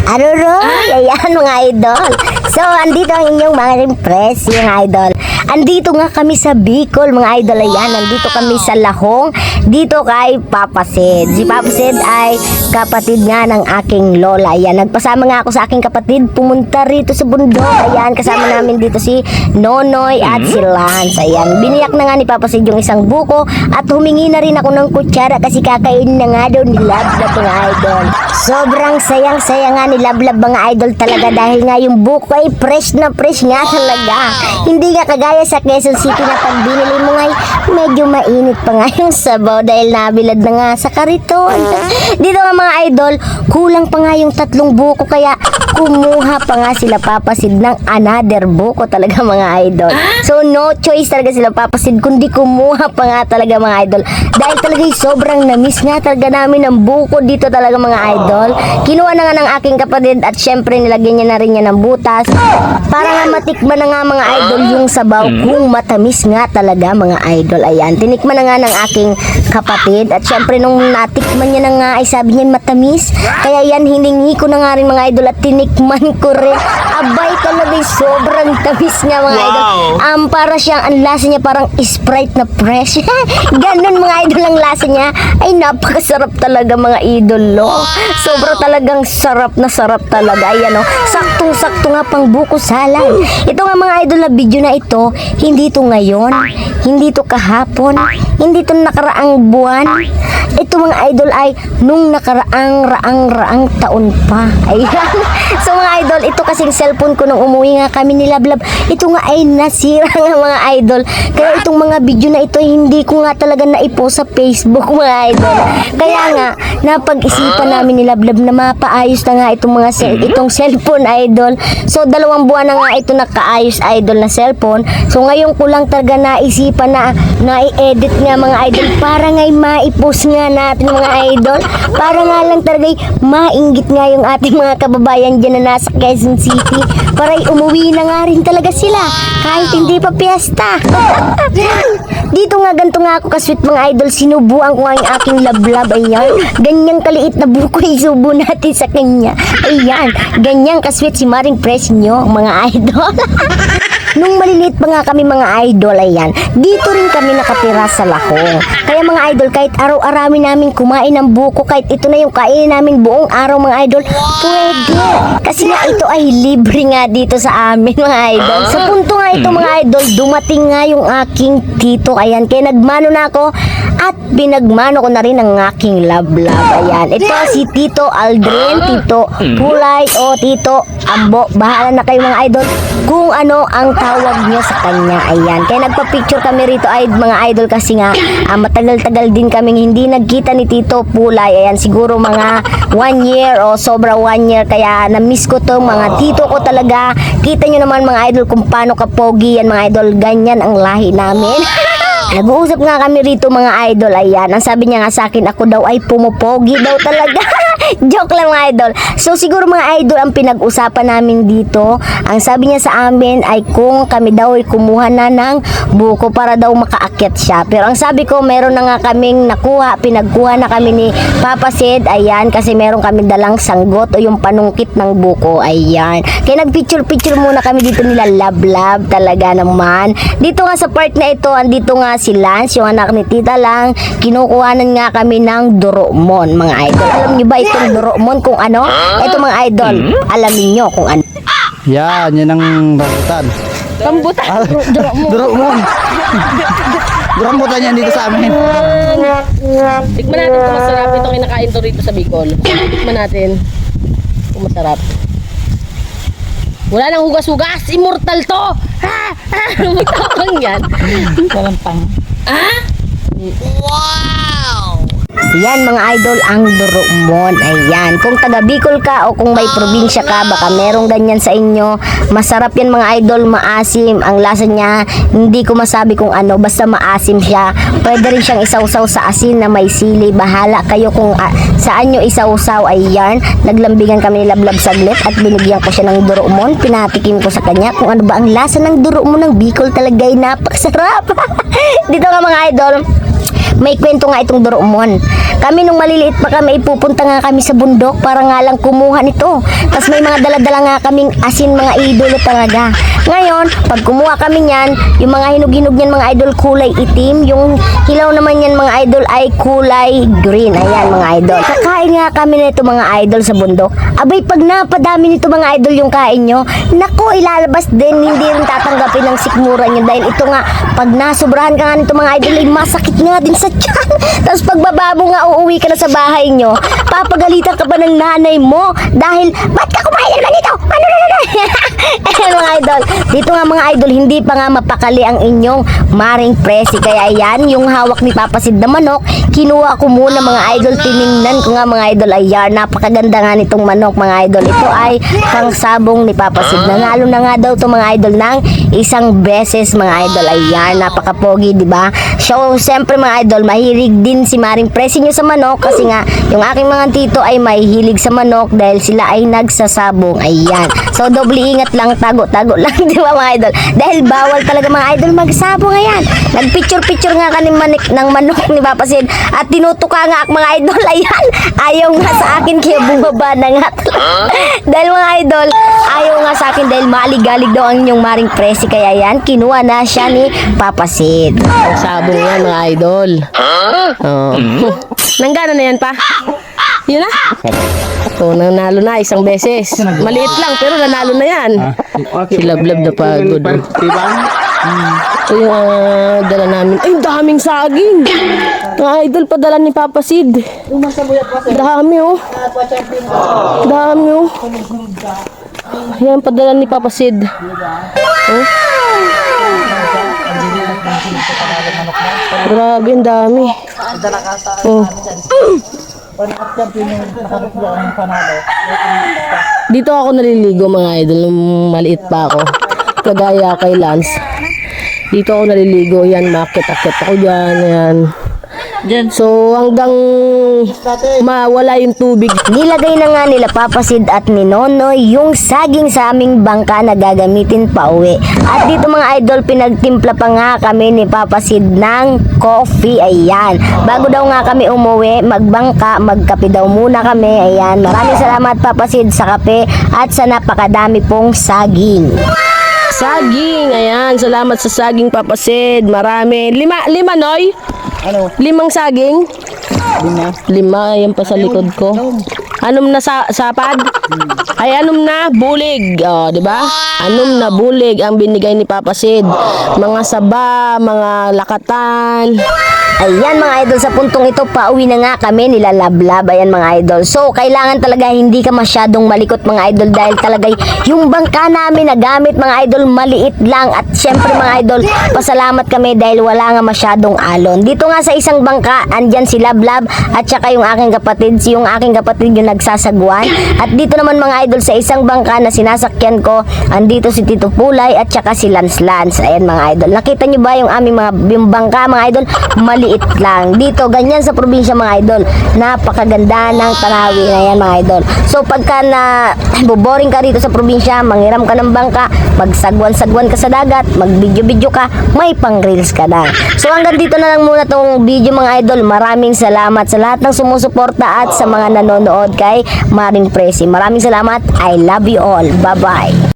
Aruro, ayan mga idol. So, andito ang inyong mga rimpress, mga idol. Andito nga kami sa Bicol, mga idol. Ayan, nandito kami sa Lahong, dito kay Papa Sid. Si Papa Sid ay kapatid nga ng aking lola. Ayan, nagpasama nga ako sa aking kapatid, pumunta rito sa bundok. Ayan, kasama namin dito si Nonoy at si Lance. Ayan, biniyak na nga ni Papa Sid yung isang buko at humingi na rin ako ng kutsara kasi kakain na nga daw ni Lablab, mga idol. Sobrang sayang-saya nga ni Lablab, mga idol, talaga dahil nga yung buko ay fresh na fresh nga talaga. Hindi nga kagaya sa Quezon City na pag binili mo ngay medyo mainit pa nga yung sabaw dahil nabilad na nga sa kariton. Dito nga mga idol, kulang pa nga yung 3 buko kaya kumuha pa nga sila Papa Sid ng another buko talaga, mga idol. So no choice talaga sila Papa Sid kundi kumuha pa nga talaga, mga idol, dahil talaga sobrang na-miss nga talaga namin ang buko dito talaga, mga idol. Kinuha na nga ng aking kapatid at syempre nilagyan niya na rin niya ng butas para nga matikman na nga, mga idol, yung sabaw kung matamis nga talaga, mga idol. Ayan, tinikman na nga ng aking kapatid at syempre nung natikman niya na nga ay sabi niya matamis, kaya yan hiningi ko na nga rin, mga idol, at tinikman ko rin. Abay talaga sobrang tamis nga, mga idol. Para siyang, ang lasa niya parang Sprite na fresh. Ganun, mga idol, ang lasa niya ay napakasarap talaga, mga idol. Sobra talagang sarap na sarap talaga. Ayan, saktong-sakto nga pang buko salad. Ito nga, mga idol, na video na ito, hindi to ngayon, hindi to kahapon, hindi to nakaraang buwan. Ito, mga idol, ay nung nakaraang taon pa. Ayan. So, mga idol, ito kasing cellphone ko nung umuwi nga kami ni Lablab, ito nga ay nasira nga, mga idol. Kaya itong mga video na ito hindi ko nga talaga naipost sa Facebook, mga idol. Kaya nga napag-isipan namin ni Lablab na mapaayos na nga itong mga itong cellphone, idol. So 2 buwan na nga ito nakaayos, idol, na cellphone. So ngayon ko lang talaga naisipan na i-edit nga, mga idol, para nga maipost nga natin, mga idol, para nga lang talaga mainggit nga yung ating mga kababayan dyan na nasa Quezon City, para umuwi na nga rin talaga sila kahit hindi pa piyesta. Dito nga, ganito nga ako kasweet, mga idol, sinubuan ko nga yung aking Lablab. Ayan, ganyang kaliit na buko isubo natin sa kanya. Ayan, ganyang kasweet si Maring Press nyo, mga idol. Nung maliliit pa nga kami, mga idol, ayan, dito rin kami nakatira sa Lahong. Kaya, mga idol, kahit araw-arawin namin kumain ng buko, kahit ito na yung kainin namin buong araw, mga idol, pwede. Kasi nga ito ay libre nga dito sa amin, mga idol. Sa punto nga ito, mga idol, dumating nga yung aking tito. Ayan, kaya nagmano na ako at pinagmano ko na rin ang aking Lablab. Ayan, ito si Tito Aldrin, Tito Pulay, o Tito Ambo. Bahala na kayo, mga idol, kung ano ang tawag nyo sa kanya. Ayan, kaya nagpa-picture kami rito, ay mga idol, kasi nga matagal-tagal din kaming hindi nagkita ni Tito Pulay. Ayan, siguro mga 1 year o sobra 1 year, kaya na-miss ko to, mga tito ko talaga. Kita nyo naman, mga idol, kung paano kapogi yan, mga idol. Ganyan ang lahi namin. Nag-uusap nga kami rito, mga idol. Ayan, ang sabi niya nga sa akin, ako daw ay pumupogi daw talaga. Joke lang, mga idol. So siguro, mga idol, ang pinag-usapan namin dito, ang sabi niya sa amin ay kung kami daw ay kumuha na ng buko para daw makaakyat siya. Pero ang sabi ko, meron na nga kaming nakuha, pinagkuha na kami ni Papa Sid. Ayan, kasi meron kami dalang sanggot o yung panungkit ng buko. Ayan, kaya nag-picture muna kami dito nila Lablab, talaga naman. Dito nga sa part na ito, andito nga si Lance, yung anak ni Tita Lang. Kinukuhanan nga kami ng Doromon, mga idol. Alam niyo ba itong Doromon kung ano? Ito, mga idol, alamin nyo kung ano. Yan ang rambutan. Rambutan? Doromon. Rambutan yan dito sa amin. Tikman natin kung masarap. Ito kinakain to rito sa Bicol. Tikman natin kung masarap. Wala nang hugas-hugas. Immortal to. Ha? Magtapang yan. Walang pang. Wow! Yan, mga idol, ang Doromon. Ayan, kung taga Bicol ka o kung may probinsya ka, baka merong ganyan sa inyo. Masarap yan, mga idol, maasim. Ang lasa niya, hindi ko masabi kung ano, basta maasim siya. Pwede rin siyang isawsaw sa asin na may sili. Bahala kayo kung saan nyo isawsaw. Ayan, naglambingan kami ni Lablab saglit at binigyan ko siya ng Doromon. Pinatikim ko sa kanya kung ano ba ang lasa ng Doromon ng Bicol. Talaga ay napakasarap. Dito nga, mga idol, may kwento nga itong Doraemon. Kami nung maliliit pa kami, pupunta nga kami sa bundok para nga lang kumuha nito. Tapos may mga daladala nga kaming asin, mga idolo talaga. Ngayon, pag kumuha kami niyan, yung mga hinug-hinug niyan mga idol kulay itim, yung hilaw naman yan mga idol ay kulay green. Ayan mga idol. Kakain nga kami nito mga idol sa bundok. Abay, pag napadami nito mga idol yung kain nyo, naku, ilalabas din, hindi rin tatanggapin ng sikmura nyo dahil ito nga, pag nasobrahan ka nga nito mga idol, ay masakit nga din sa tiyan. Tapos pagbaba mo nga, uuwi ka na sa bahay nyo, papagalitan ka pa ng nanay mo dahil, ba't ka kumain naman ito? Ano? Mga idol, dito nga mga idol, hindi pa nga mapakali ang inyong Maring Presi. Kaya yan, yung hawak ni Papa Sid na manok, kinuha ko muna mga idol, tiningnan ko nga mga idol, ay napakaganda nga nitong manok mga idol. Ito ay pangsabong ni Papa Sid. Nanalo na nga daw to mga idol ng isang beses mga idol. Ayan, napakapogi, di ba? So, siyempre mga idol, mahilig din si Maring Presi nyo sa manok kasi nga, yung aking mga tito ay mahihilig sa manok dahil sila ay nagsasabong. Ayan. So, doble ingat lang, tago-tago lang, di ba mga idol? Dahil bawal talaga mga idol magsabong. Ayan. Nagpicture-picture nga kami ng manok ni Papa Sid at tinutuka nga mga idol. Ayan. Ayaw nga sa akin kaya bumaba na nga. Dahil mga idol, ayaw nga sa akin dahil maaligalig daw ang inyong Maring Presi. Kaya yan, kinuha na siya ni Papa Sid. Sabong yan mga idol. Oh. Nanggana na yan pa? Yun na? So, nanalo na isang beses. Maliit lang pero nanalo na yan. Si Lablab na pagod. Ito yung dala namin. Ay, daming saging. Mga idol, padala ni Papa Sid. Dami oh. Dami oh. Yan, padala ni Papa Sid. Oh. Grabe, ang dami. Oh. Dito ako naliligo mga idol nung maliit pa ako. Kagaya kay Lance. Dito ako naliligo. Yan, makit-akit ako dyan. Yan. So, hanggang mawala yung tubig. Nilagay na nga nila Papa Sid at ni Nonoy yung saging sa aming bangka na gagamitin pa uwi. At dito mga idol, pinagtimpla pa nga kami ni Papa Sid ng coffee. Ayan. Bago daw nga kami umuwi, magbangka, magkape daw muna kami. Ayan. Maraming salamat Papa Sid sa kape at sa napakadami pong saging. Saging. Ayan. Salamat sa saging Papa Sid. Marami. Lima Noy? Ano? 5 saging? 5. 5, yan pa sa likod ko. Anom na sapad? Ay anom na bulig. Oh, 'di ba? Anom na bulig ang binigay ni Papa Sid. Mga saba, mga lakatan. Ayan mga idol, sa puntong ito, pauwi na nga kami nila Lablab. Ayan mga idol. So, kailangan talaga hindi ka masyadong malikot mga idol dahil talaga yung bangka namin na gamit mga idol, maliit lang. At syempre mga idol, pasalamat kami dahil wala nga masyadong alon. Dito nga sa isang bangka, andyan si Lablab at saka yung aking kapatid. Yung aking kapatid yung nagsasagwan. At dito naman mga idol, sa isang bangka na sinasakyan ko, andito si Tito Pulay at saka si Lance. Ayan mga idol. Nakita nyo ba yung aming yung bangka mga idol? Maliit lang. Dito, ganyan sa probinsya mga idol. Napakaganda ng tanawin na yan mga idol. So, pagka na boring ka dito sa probinsya, manghiram ka ng bangka, magsagwan-sagwan ka sa dagat, mag-video-video ka, may pang-reels ka na. So, hanggang dito na lang muna tong video mga idol. Maraming salamat sa lahat ng sumusuporta at sa mga nanonood kay Maring Presi. Maraming salamat. I love you all. Bye-bye.